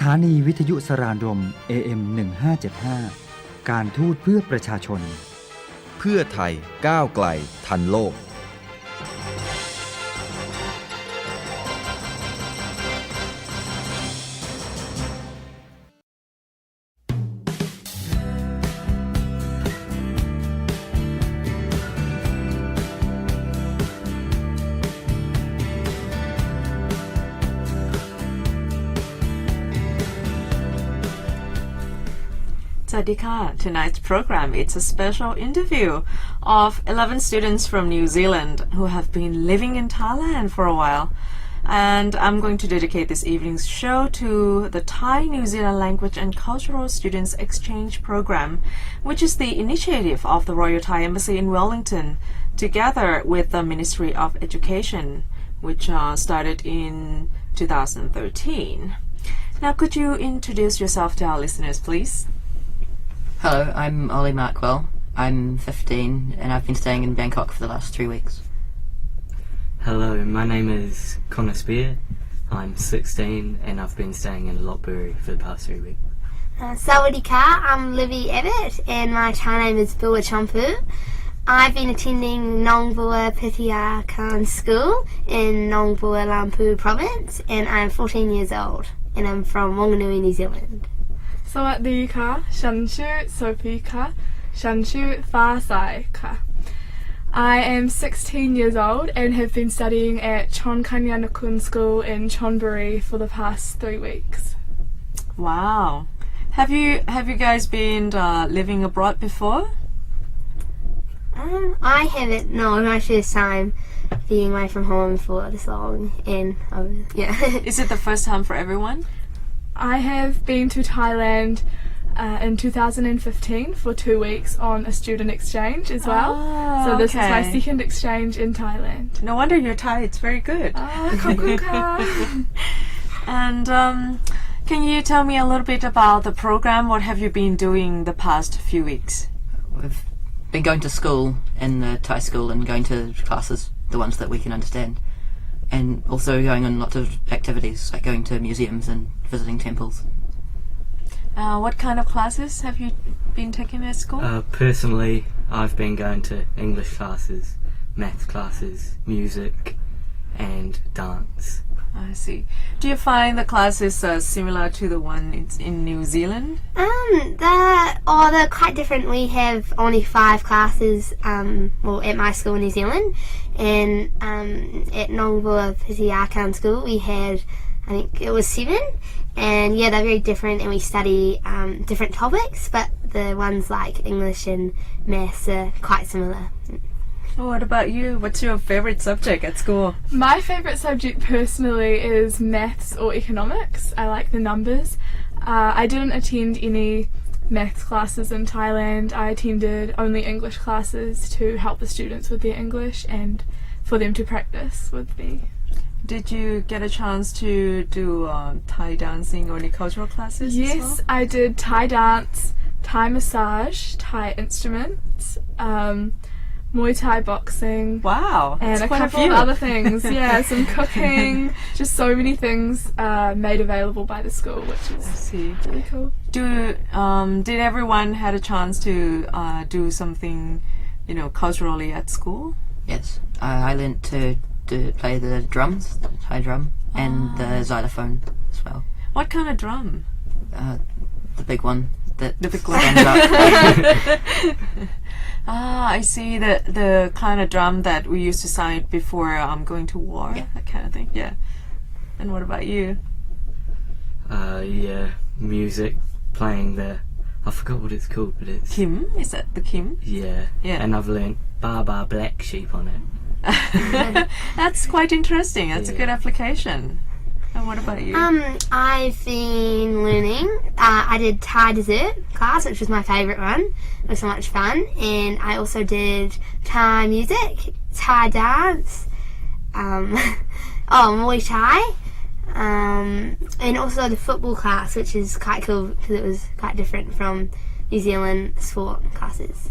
ถานีวิทยุสรานรม AM1575 การทูตเพื่อประชาชนเพื่อไทยก้าวไกลทันโลกSadika. Tonight's program, it's a special interview of 11 students from New Zealand who have been living in Thailand for a while. And I'm going to dedicate this evening's show to the Thai-New Zealand Language and Cultural Students Exchange Program, which is the initiative of the Royal Thai Embassy in Wellington, together with the Ministry of Education, which started in 2013. Now, could you introduce yourself to our listeners, please? Hello, I'm Ollie Markwell. I'm 15 and I've been staying in Bangkok for the last 3 weeks. Hello, my name is Connor Spear. I'm 16 and I've been staying in Lopburi for the past 3 weeks. Sawadika, I'm Livy Abbott and my Thai name is Bua Champu. I've been attending Nongbua Pithiya Khan School in Nongbua Lampu Province and I'm 14 years old and I'm from Wanganui, New Zealand. สวัสดีค่ะฉันชื่อโซฟีค่ะฉันชื่อฟ้าใสค่ะ I am 16 years old and have been studying at Chonkanyanakun School in Chonburi for the past 3 weeks. Wow. Have you guys been living abroad before? I haven't. No, my first time being away from home for this long and yeah. Is it the first time for everyone? I have been to Thailand in 2015 for 2 weeks on a student exchange as well. So this is my second exchange in Thailand. No wonder you're Thai. It's very good. ขอบคุณค่ะ And can you tell me a little bit about the program? What have you been doing the past few weeks? We've been going to school in the Thai school and going to classes, the ones that we can understand. And also going on lots of activities, like going to museums and visiting temples. What kind of classes have you been taking at school? Personally, I've been going to English classes, maths classes, music, and dance. I see. Do you find the classes similar to the one in New Zealand? They're quite different. We have only 5 classes, at my school in New Zealand, and at Nongbua Pithiya Khan School we had, I think it was 7, and yeah, they're very different, and we study different topics, but the ones like English and maths are quite similar. What about you? What's your favorite subject at school? My favorite subject personally is maths or economics. I like the numbers. I didn't attend any maths classes in Thailand. I attended only English classes to help the students with their English and for them to practice with me. Did you get a chance to do Thai dancing or any cultural classes? Yes, as well? I did Thai dance, Thai massage, Thai instruments, Muay Thai boxing. Wow, and a couple of other things. Yeah, some cooking, just so many things made available by the school, which is really cool. Did everyone had a chance to do something, culturally at school? Yes, I learnt to play the drums, the Thai drum, and the xylophone as well. What kind of drum? The big one that big one. stands up. I see the kind of drum that we used to sound before going to war, that kind of thing. Yeah. And what about you? Yeah, music, playing I forgot what it's called, but it's Kim? Is that the Kim? Yeah. And I've learnt Baba Black Sheep on it. That's quite interesting. That's a good application. And what about you? I've been learning. I did Thai dessert class, which was my favourite one. It was so much fun. And I also did Thai music, Thai dance, Muay Thai, and also the football class, which is quite cool because it was quite different from New Zealand sport classes.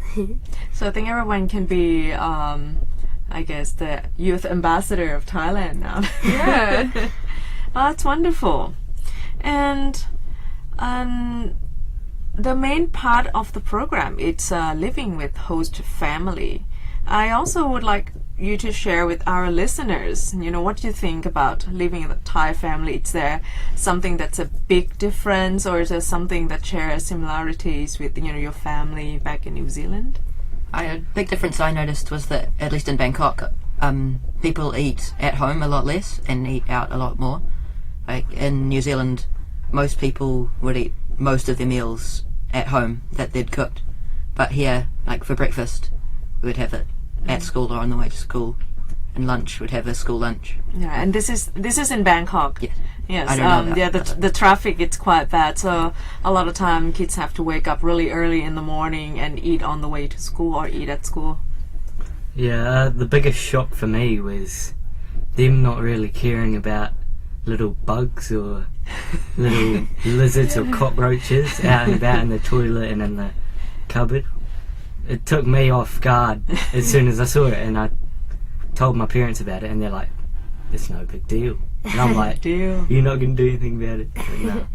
So I think everyone can be, I guess, the youth ambassador of Thailand now. Yeah. Oh, that's wonderful. And the main part of the program, it's living with host family. I also would like you to share with our listeners, what you think about living with a Thai family. Is there something that's a big difference, or is there something that shares similarities with, your family back in New Zealand? A big difference I noticed was that, at least in Bangkok, people eat at home a lot less and eat out a lot more. Like in New Zealand, most people would eat most of their meals at home that they'd cooked. But here, like for breakfast, we would have it at school or on the way to school, and lunch we'd have a school lunch. Yeah, and this is in Bangkok. Yes. Yes. I don't know the traffic, it's quite bad, so a lot of time kids have to wake up really early in the morning and eat on the way to school or eat at school. Yeah, the biggest shock for me was them not really caring about little bugs or little lizards or cockroaches out and about in the toilet and in the cupboard. It took me off guard as soon as I saw it, and I told my parents about it, and they're like, it's no big deal. And I'm like, you're not going to do anything about it. But no.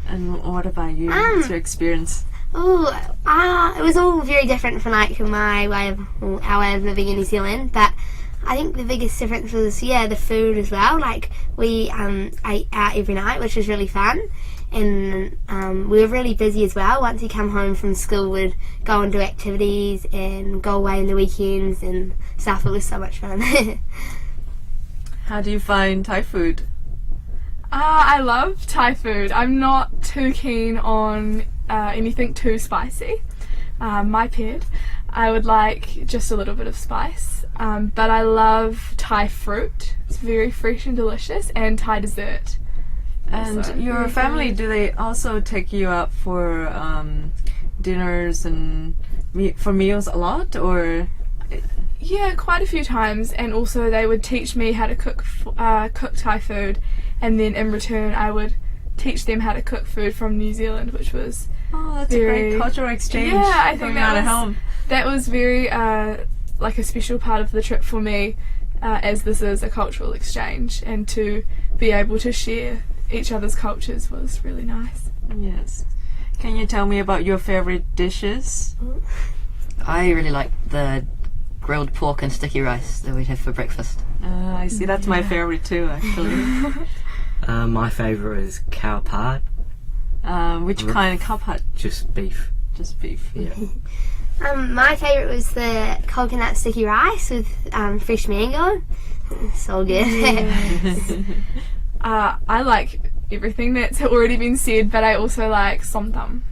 And what about you? What's your experience? It was all very different from like our way of living in New Zealand, but I think the biggest difference was the food as well. Like we ate out every night, which was really fun, and we were really busy as well. Once you come home from school, we'd go and do activities and go away on the weekends and stuff. It was so much fun. How do you find Thai food? I love Thai food. I'm not too keen on anything too spicy. My pet, I would like just a little bit of spice. But I love Thai fruit. It's very fresh and delicious, and Thai dessert. And So, your family, do they also take you out for dinners and for meals a lot, or? Yeah, quite a few times, and also they would teach me how to cook Thai food, and then in return I would teach them how to cook food from New Zealand, which was That's a great cultural exchange. Yeah, I think that was very like a special part of the trip for me, as this is a cultural exchange, and to be able to share each other's cultures was really nice. Yes. Can you tell me about your favorite dishes? I really like the grilled pork and sticky rice that we'd have for breakfast. I see. That's my favorite too, actually. My favourite is cow pad. Which kind of cow pad? Just beef. Just beef. Yeah. My favourite was the coconut sticky rice with fresh mango. So good. I like everything that's already been said, but I also like somtam.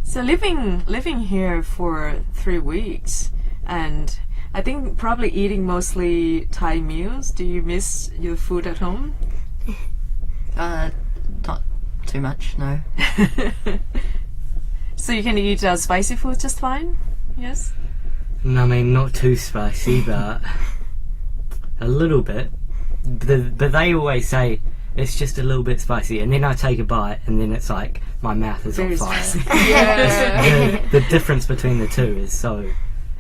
So living here for 3 weeks, and I think probably eating mostly Thai meals. Do you miss your food at home? Not too much, no. So you can eat spicy food just fine? Yes? I mean, not too spicy, but a little bit. But they always say it's just a little bit spicy, and then I take a bite, and then it's like my mouth is Very on fire. spicy. Yeah. The difference between the two is so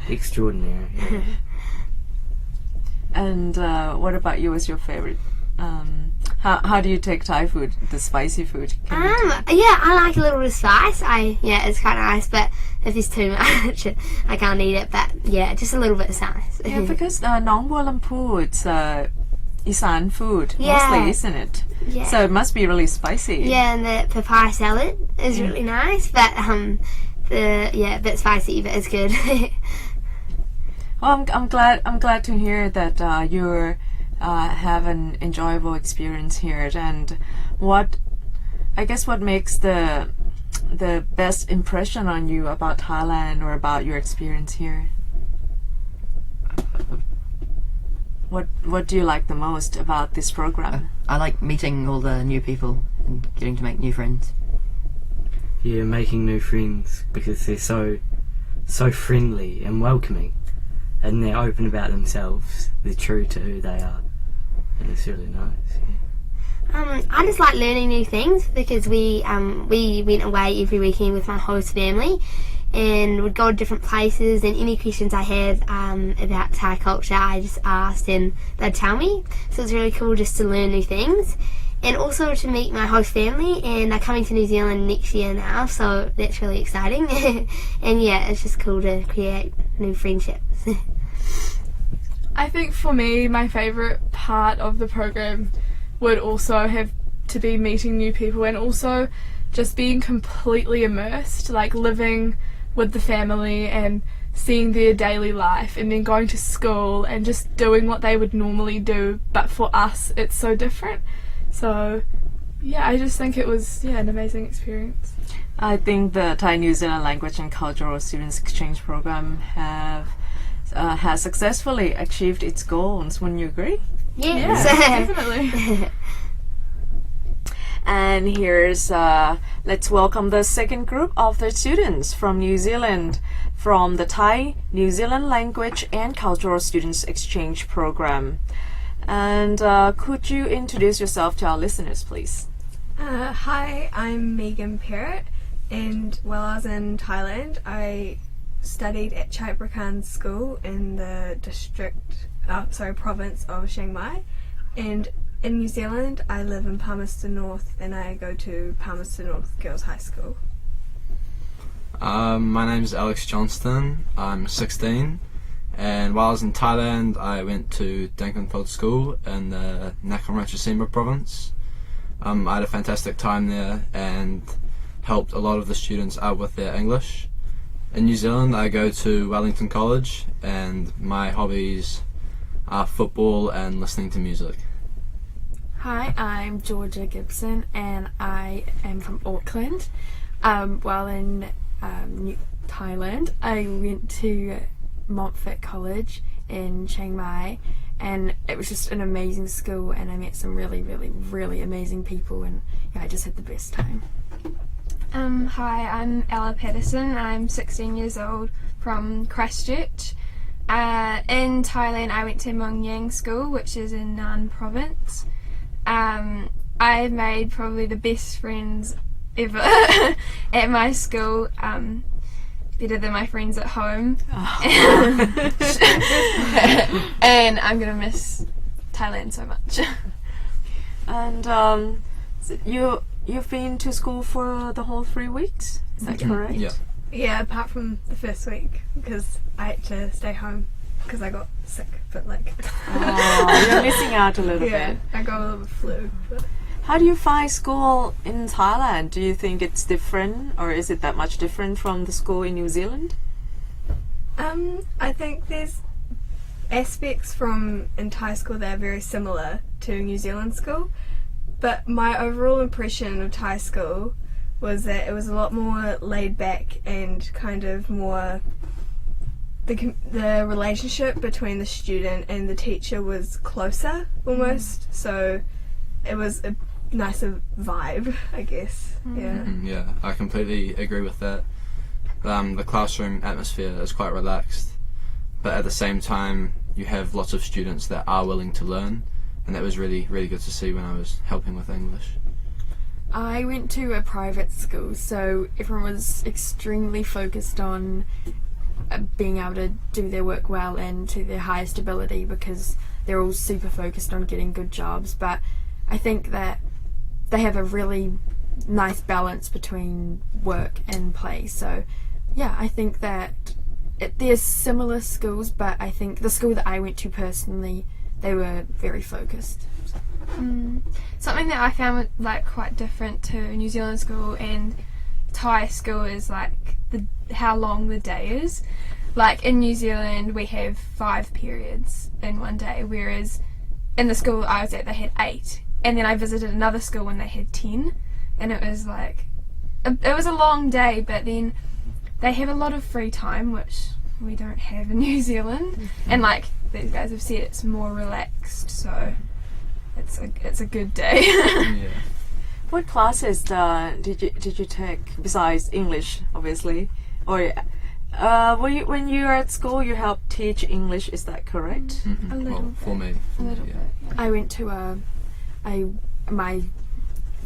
extraordinary. Yeah. And what about you? What's your favorite? How do you take Thai food, the spicy food? I like a little bit of spice. It's quite nice, but if there's too much, I can't eat it. But yeah, just a little bit of spice. Yeah, because Nong Bua Lampu, it's Isan food Yeah. mostly, isn't it? Yeah. So it must be really spicy. Yeah, and the papaya salad is really nice, but a bit spicy, but it's good. Well, I'm glad to hear that you're have an enjoyable experience here. And what makes the best impression on you about Thailand or about your experience here? What do you like the most about this program? I like meeting all the new people and getting to make new friends. Yeah, making new friends because they're so friendly and welcoming, and they're open about themselves. They're true to who they are, and it's really nice. Yeah. I just like learning new things because we went away every weekend with my host family, and would go to different places, and any questions I had about Thai culture I just asked and they'd tell me. So it's really cool just to learn new things. and also to meet my whole family, and they're coming to New Zealand next year now, so that's really exciting. And yeah, it's just cool to create new friendships. I think for me, my favourite part of the program would also have to be meeting new people and also just being completely immersed, like living with the family and seeing their daily life, and then going to school and just doing what they would normally do, but for us it's so different. So yeah, I just think it was an amazing experience. I think the Thai New Zealand Language and Cultural Students Exchange Program has successfully achieved its goals. Wouldn't you agree? Yes. Definitely. And here's let's welcome the second group of the students from New Zealand from the Thai New Zealand Language and Cultural Students Exchange Program. And could you introduce yourself to our listeners, please? Hi, I'm Megan Parrott, and while I was in Thailand, I studied at Chai Prakan School in the province of Chiang Mai, and in New Zealand I live in Palmerston North and I go to Palmerston North Girls High School. My name is Alex Johnston, I'm 16, and while I was in Thailand I went to Dankenfeld School in the Nakhon Ratchasima province. I had a fantastic time there and helped a lot of the students out with their English. In New Zealand I go to Wellington College and my hobbies are football and listening to music. Hi, I'm Georgia Gibson and I am from Auckland. While in Thailand I went to Montfort College in Chiang Mai, and it was just an amazing school and I met some really, really, really amazing people, and I just had the best time. Hi, I'm Ella Patterson. I'm 16 years old from Christchurch. In Thailand I went to Mong Yang School, which is in Nan province. I've made probably the best friends ever at my school, better than my friends at home. And I'm gonna miss Thailand so much. And you've been to school for the whole 3 weeks? Is that correct? Yeah. Yeah, apart from the first week because I had to stay home because I got sick, but You're missing out a little yeah, bit. I got a little flu. But How do you find school in Thailand? Do you think it's different, or is it that much different from the school in New Zealand? I think there's aspects in Thai school that are very similar to New Zealand school, but my overall impression of Thai school was that it was a lot more laid back and kind of more the relationship between the student and the teacher was closer almost, so it was a nicer vibe, I guess. Yeah, I completely agree with that. The classroom atmosphere is quite relaxed, but at the same time you have lots of students that are willing to learn, and that was really, really good to see when I was helping with English. I went to a private school, so everyone was extremely focused on being able to do their work well and to their highest ability, because they're all super focused on getting good jobs. But I think that they have a really nice balance between work and play. So yeah, I think that there's similar schools, but I think the school that I went to personally, they were very focused. Something that I found quite different to New Zealand school and Thai school is how long the day is. Like in New Zealand we have 5 periods in one day, whereas in the school I was at they had 8, and then I visited another school when they had 10, and it was it was a long day, but then they have a lot of free time, which we don't have in New Zealand, and these guys have said it's more relaxed, so it's a good day. Yeah. What classes did you take besides English, obviously? Or when you are at school, you help teach English? Is that correct? A little Well, bit. for me, yeah. I went to my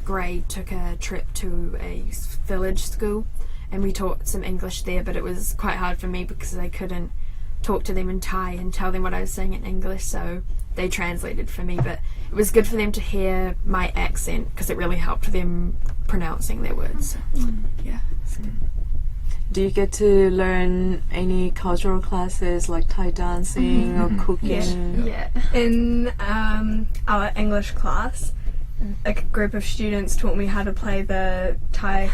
grade took a trip to a village school, and we taught some English there, but it was quite hard for me because I couldn't talk to them in Thai and tell them what I was saying in English, so they translated for me, but it was good for them to hear my accent because it really helped them pronouncing their words. So, yeah. Do you get to learn any cultural classes like Thai dancing or cooking? Yeah. In our English class, a group of students taught me how to play the Thai.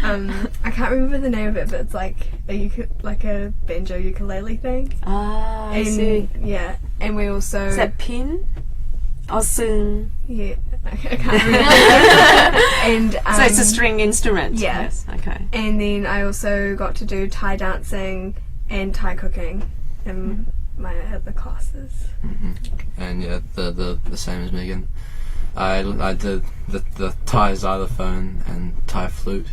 I can't remember the name of it, but it's like a banjo ukulele thing. Ah, I see. Yeah, and we also. Is that pin or sing? Yeah, I can't remember. And so it's a string instrument. Yeah. Yes. Okay. And then I also got to do Thai dancing and Thai cooking in my other classes. And yeah, the same as Megan. I did the Thai xylophone and Thai flute,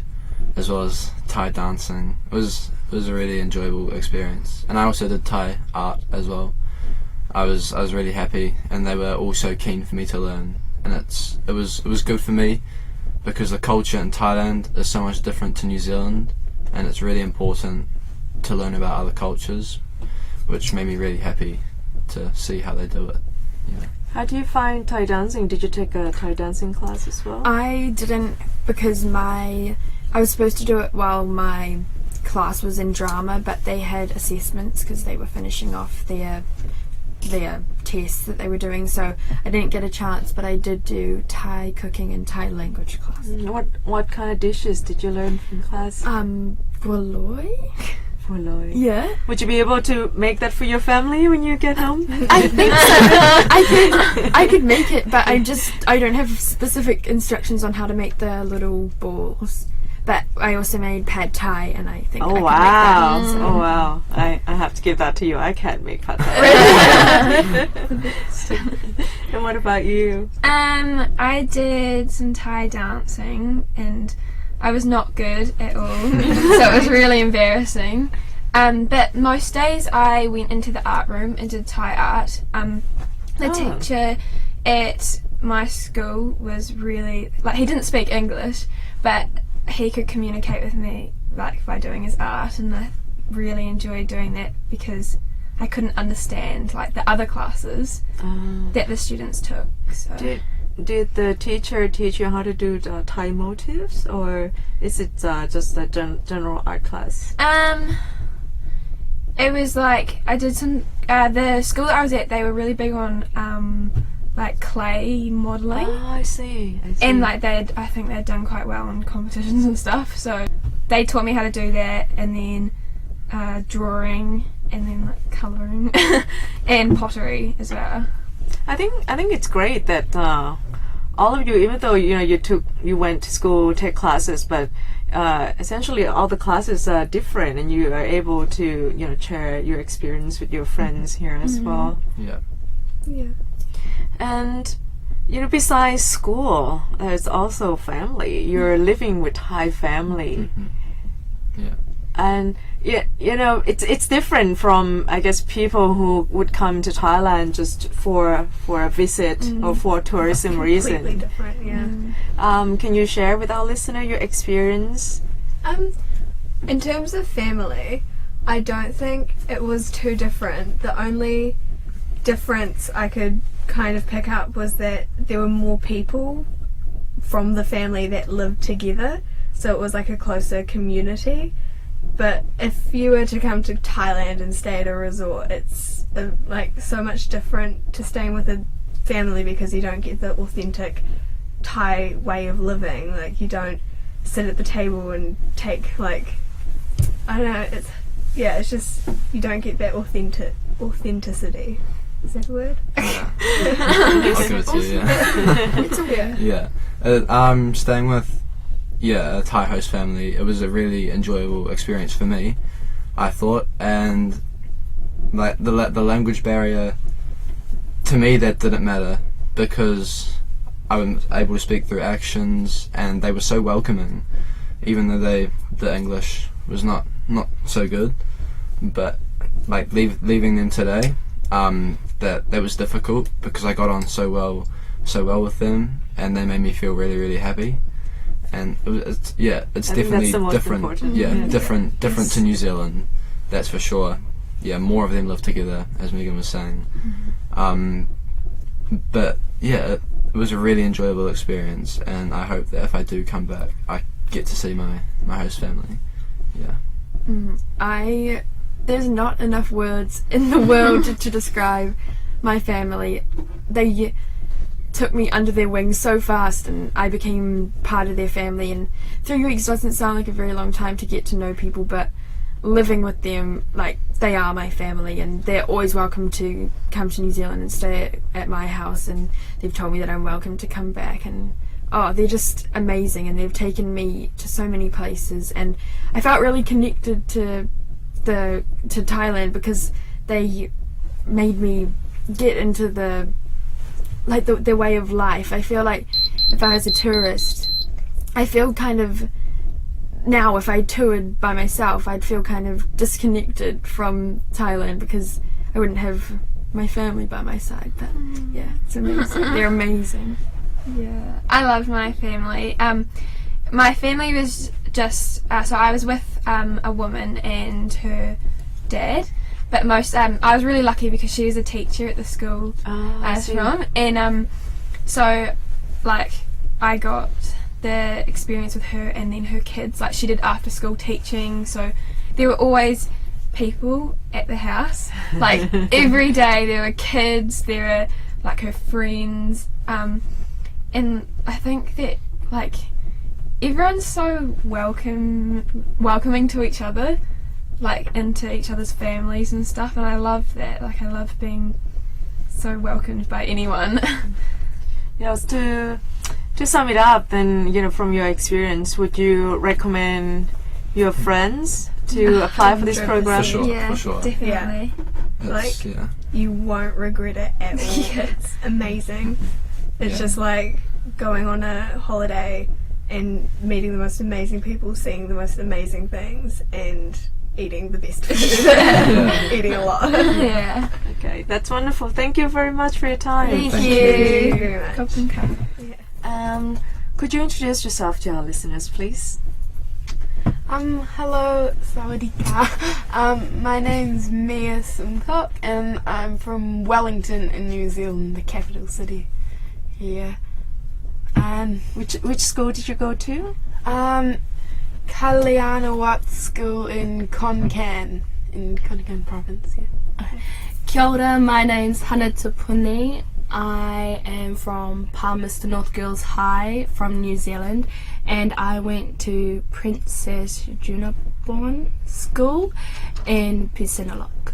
as well as Thai dancing. It was a really enjoyable experience, and I also did Thai art as well. I was really happy, and they were all so keen for me to learn, and it was good for me because the culture in Thailand is so much different to New Zealand, and it's really important to learn about other cultures, which made me really happy to see how they do it. Yeah. How do you find Thai dancing? Did you take a Thai dancing class as well? I didn't because I was supposed to do it while my class was in drama, but they had assessments because they were finishing off their tests that they were doing, so I didn't get a chance, but I did do Thai cooking and Thai language class. What kind of dishes did you learn from class? Boloi. Boloi. Yeah. Would you be able to make that for your family when you get home? I think so. I could make it, but I don't have specific instructions on how to make the little balls. But I also made pad Thai, and I think I could make that. Oh wow! I have to give that to you. I can't make pad Thai. And what about you? I did some Thai dancing, and I was not good at all, so it was really embarrassing. But most days I went into the art room and did Thai art. The teacher at my school was really he didn't speak English, but he could communicate with me by doing his art, and I really enjoyed doing that because I couldn't understand the other classes that the students took. So. Did the teacher teach you how to do the Thai motifs, or is it just a general art class? It was I did some. The school that I was at, they were really big on clay modelling. Oh, I see. And I think they'd done quite well in competitions and stuff. So they taught me how to do that, and then drawing, and then colouring, and pottery as well. I think it's great that all of you, even though you went to school, take classes, but essentially all the classes are different, and you are able to share your experience with your friends here as well. Yeah. Yeah. And besides school, there's also family. You're living with Thai family. Yeah. And it's different from, I guess, people who would come to Thailand just for a visit or for tourism reason. Completely different, yeah. Can you share with our listener your experience? In terms of family, I don't think it was too different. The only difference I could kind of pick up was that there were more people from the family that lived together, so it was a closer community. But if you were to come to Thailand and stay at a resort, it's so much different to staying with a family because you don't get the authentic Thai way of living. You don't sit at the table and take I don't know. It's just you don't get that authenticity. Is that a word? Yeah. I'll give it to you. Yeah. It's okay. Yeah. Staying with a Thai host family, it was a really enjoyable experience for me, I thought, and the language barrier, to me that didn't matter because I was able to speak through actions, and they were so welcoming, even though the English was not so good. But leaving them today, that was difficult because I got on so well with them, and they made me feel really, really happy. And it's definitely different. Yeah, different to New Zealand, that's for sure. Yeah, more of them live together, as Megan was saying. But yeah, it was a really enjoyable experience, and I hope that if I do come back, I get to see my host family. Yeah. There's not enough words in the world to describe my family. They took me under their wings so fast, and I became part of their family. And 3 weeks doesn't sound like a very long time to get to know people, but living with them, like, they are my family, and they're always welcome to come to New Zealand and stay at my house, and they've told me that I'm welcome to come back, and they're just amazing, and they've taken me to so many places, and I felt really connected to Thailand because they made me get into their way of life. I feel like if I was a tourist, I feel kind of now if I toured by myself, I'd feel kind of disconnected from Thailand because I wouldn't have my family by my side. But yeah, it's amazing. They're amazing. Yeah, I love my family. My family was just so I was with a woman and her dad, but I was really lucky because she was a teacher at the school I was from, and so like I got the experience with her and then her kids. Like she did after school teaching, so there were always people at the house. Like every day there were kids, there were like her friends, and I think that like everyone's so welcoming to each other, like into each other's families and stuff, and I love that. Like I love being so welcomed by anyone. Yeah, to sum it up, then from your experience, would you recommend your friends to apply for this program? For sure, Yeah, for sure. definitely. You won't regret it at all. It's amazing. It's just like going on a holiday and meeting the most amazing people, seeing the most amazing things, and eating the best food. Eating a lot. Yeah. Okay, that's wonderful. Thank you very much for your time. Thank Thank you. you very much. Could you introduce yourself to our listeners, please? Hello, Sawadika. My name's Mia Simcock, and I'm from Wellington in New Zealand, the capital city here. And Which school did you go to? Kalyana School in Konkan province. Yeah. Kia ora, my name's Hannah Tupuni. I am from Palmerston North Girls High from New Zealand, and I went to Princess Junaborn School in Pisinalok.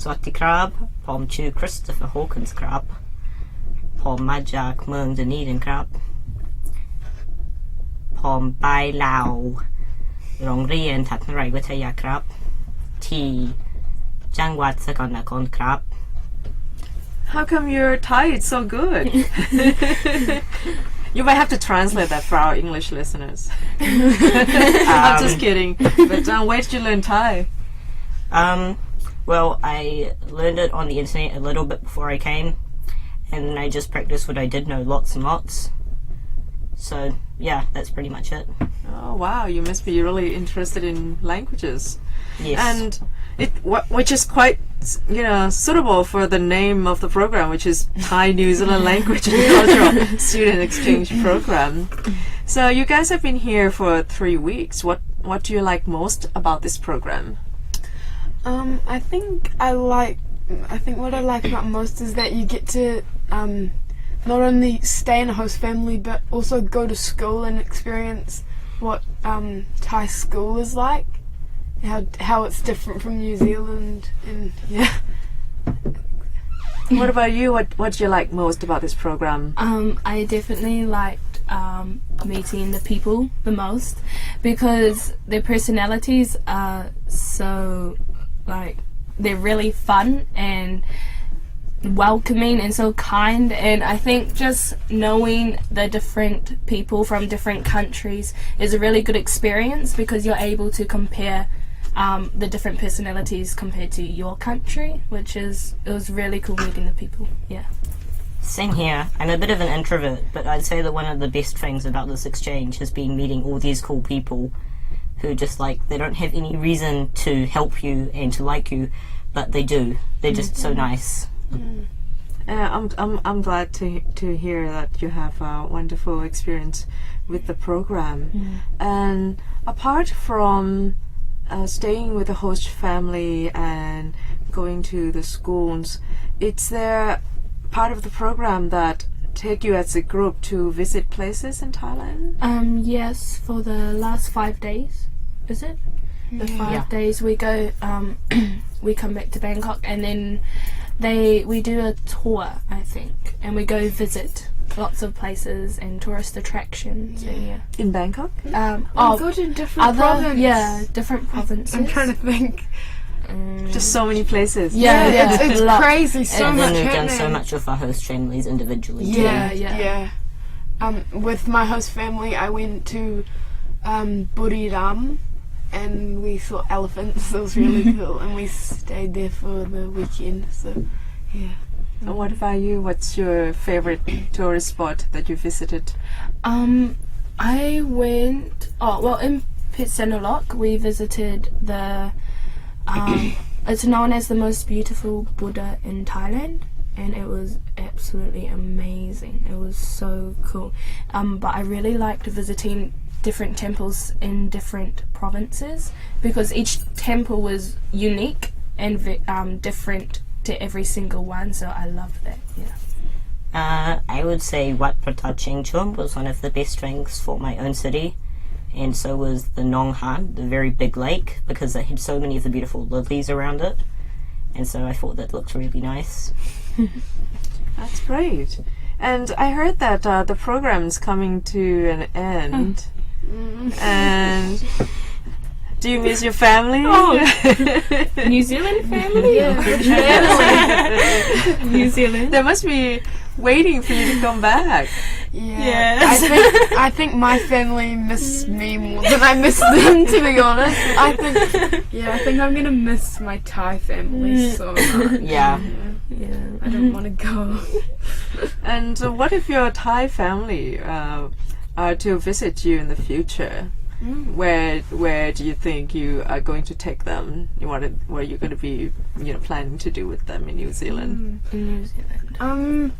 สวัสดีครับผมชื่อ Christopher Hawkins ครับผมมาจากเมืองดุนีนครับผมไปลาวโรงเรียนทัศนไรวิทยาครับที่จังหวัดสกลนครครับ How come your Thai is so good? You might have to translate that for our English listeners. I'm just kidding. But where did you learn Thai? Well, I learned it on the internet a little bit before I came, and then I just practiced what I did know lots and lots. So yeah, that's pretty much it. Oh wow, you must be really interested in languages. Yes. And which is quite suitable for the name of the program, which is Thai New Zealand Language and Cultural Student Exchange Program. So you guys have been here for 3 weeks. What do you like most about this program? I think what I like about most is that you get to not only stay in a host family but also go to school and experience what Thai school is like, how it's different from New Zealand, and yeah. What about you? What do you like most about this program? I definitely liked meeting the people the most because their personalities are so they're really fun and welcoming and so kind, and I think just knowing the different people from different countries is a really good experience because you're able to compare the different personalities compared to your country, it was really cool meeting the people. Yeah. Same here. I'm a bit of an introvert, but I'd say that one of the best things about this exchange has been meeting all these cool people who just they don't have any reason to help you and to like you, but they do. They're just so nice. I'm glad to hear that you have a wonderful experience with the program. And apart from staying with the host family and going to the schools, is there part of the program that take you as a group to visit places in Thailand? Yes, for the last 5 days, is it? The 5 days we go, we come back to Bangkok and then we do a tour, I think, and we go visit lots of places and tourist attractions. And, In Bangkok? Go to different provinces. Yeah, different provinces. I'm trying to think. Just so many places. Yeah, it's crazy. So and much then we've done happening. so much with our host families individually. Yeah. With my host family, I went to Buriram, and we saw elephants. It was really cool, and we stayed there for the weekend. So, yeah. And what about you? What's your favorite tourist spot that you visited? I went. In Pitsanulok, we visited the. It's known as the most beautiful Buddha in Thailand, and it was absolutely amazing. It was so cool. But I really liked visiting different temples in different provinces because each temple was unique and different to every single one. So I loved that. Yeah. I would say Wat Pratachengchum was one of the best things for my own city. And so was the Nong Han, the very big lake, because it had so many of the beautiful lilies around it. And so I thought that looked really nice. That's great. And I heard that the program's coming to an end. And do you miss your family? New Zealand family? New Zealand. They must be waiting for you to come back. Yeah. I think my family miss me more than I miss them, to be honest. I think I'm gonna miss my Thai family so much. Yeah. I don't want to go. And what if your Thai family are to visit you in the future? Where do you think you are going to take them? What are you going to be planning to do with them in New Zealand? In New Zealand.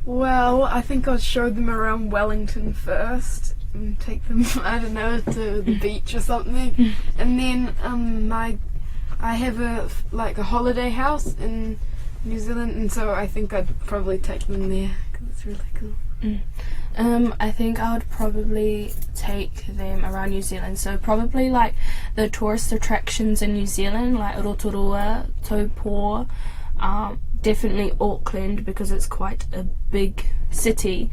Well, I think I'll show them around Wellington first and take them, I don't know, to the beach or something. And then I have a holiday house in New Zealand, and so I think I'd probably take them there because it's really cool. I think I would probably take them around New Zealand. So probably like the tourist attractions in New Zealand, like Rotorua, Taupo, definitely Auckland because it's quite a big city.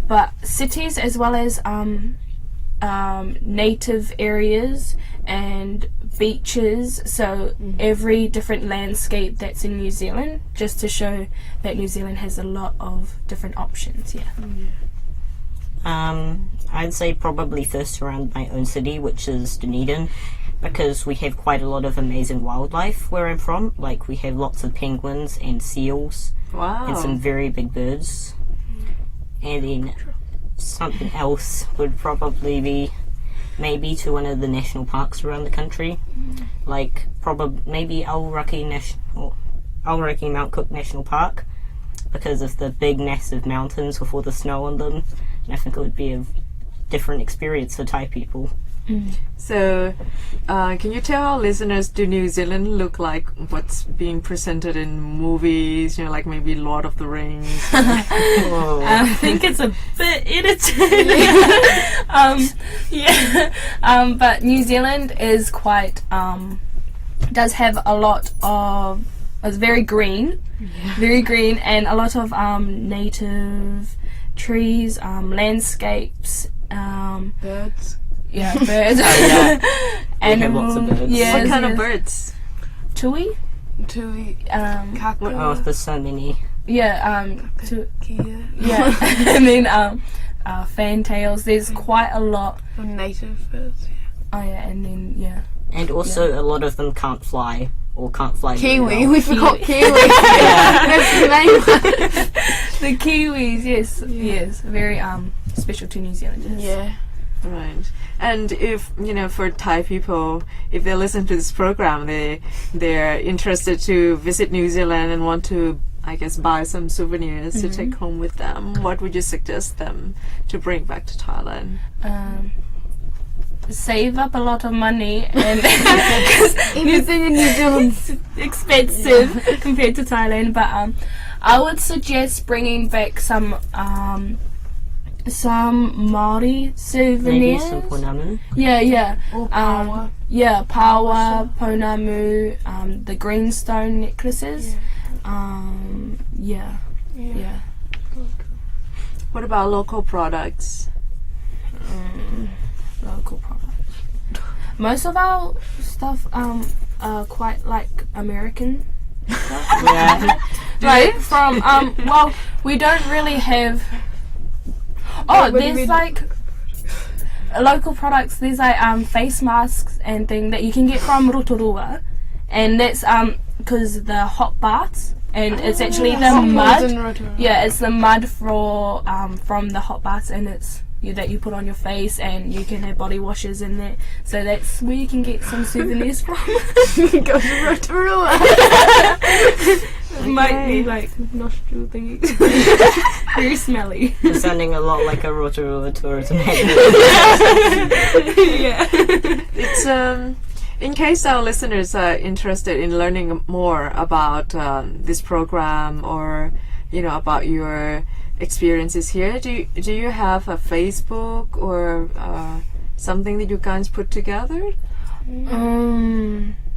But cities as well as native areas and beaches, so every different landscape that's in New Zealand, just to show that New Zealand has a lot of different options. I'd say probably first around my own city, which is Dunedin, because we have quite a lot of amazing wildlife where I'm from. Like we have lots of penguins and seals. Wow. And some very big birds. And then something else would probably be maybe to one of the national parks around the country, like maybe Aoraki Mount Cook National Park, because of the big massive mountains with all the snow on them, and I think it would be a different experience for Thai people. So, can you tell our listeners, do New Zealand look like what's being presented in movies, like maybe Lord of the Rings? I think it's a bit edited. But New Zealand is quite, does have a lot of, it's very green, and a lot of native trees, landscapes, birds. Yeah, birds. And have lots of birds. What kind of birds? Tui. Kaka. There's so many. And then fantails. There's quite a lot of native birds. And then and also a lot of them can't fly or can't fly. Kiwi. We forgot kiwi. That's the main one. The kiwis. Yes. Very special to New Zealanders. Yeah. Right. And if, for Thai people, if they listen to this program, they're interested to visit New Zealand and want to I guess, buy some souvenirs to take home with them, what would you suggest them to bring back to Thailand? Save up a lot of money, and because everything in New Zealand's expensive compared to Thailand. But I would suggest bringing back some Māori souvenirs. Maybe some pounamu. Yeah. Or power. Power, pounamu, the greenstone necklaces. Yeah. What about local products? Local products. Most of our stuff are quite like American stuff. Yeah. Like from well, we don't really have. Oh, there's like local products. There's like face masks and thing that you can get from Rotorua, and that's because the hot baths, and it's actually the mud. Yeah, it's the mud from the hot baths, and it's that you put on your face, and you can have body washes in there. So that's where you can get some souvenirs from. Go to Rotorua. Might be like nostril thingy. Very smelly. You're sounding a lot like a Rotorua tourism. Yeah. It's in case our listeners are interested in learning more about this program, or about your experiences here, do you have a Facebook or something that you guys put together?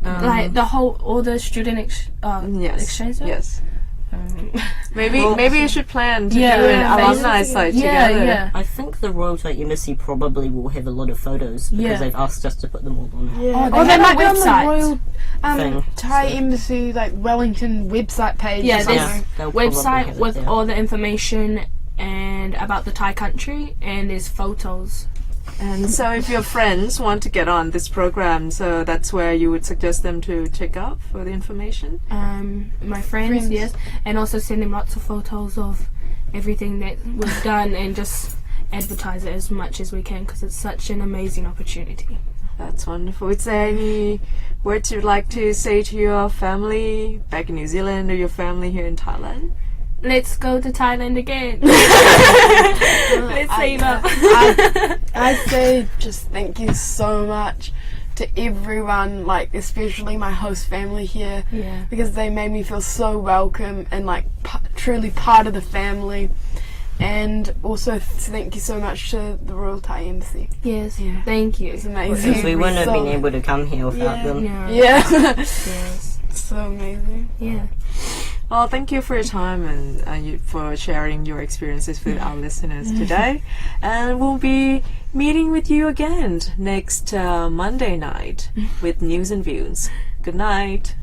Like all the student exchange. Yes. Maybe you should plan to do an alumni site together. Yeah. I think the Royal Thai Embassy probably will have a lot of photos because they've asked us to put them all on. Yeah. They might be on the Royal thing, Thai Embassy Wellington website page. Yeah, there's they'll probably have website it with there. all the information and about the Thai country, and there's photos. And so if your friends want to get on this program, so that's where you would suggest them to check out for the information? My friends, yes, and also send them lots of photos of everything that we've done, and just advertise it as much as we can, because it's such an amazing opportunity. That's wonderful. Is there any words you'd like to say to your family back in New Zealand, or your family here in Thailand? Let's go to Thailand again. Let's save up. I say just thank you so much to everyone, especially my host family here, because they made me feel so welcome and truly part of the family. And also thank you so much to the Royal Thai Embassy. Yes, thank you. It's amazing. Because we wouldn't have been able to come here without them. Yeah. Yes. So amazing. Yeah. Well, thank you for your time and you for sharing your experiences with our listeners today. And we'll be meeting with you again next Monday night with News and Views. Good night.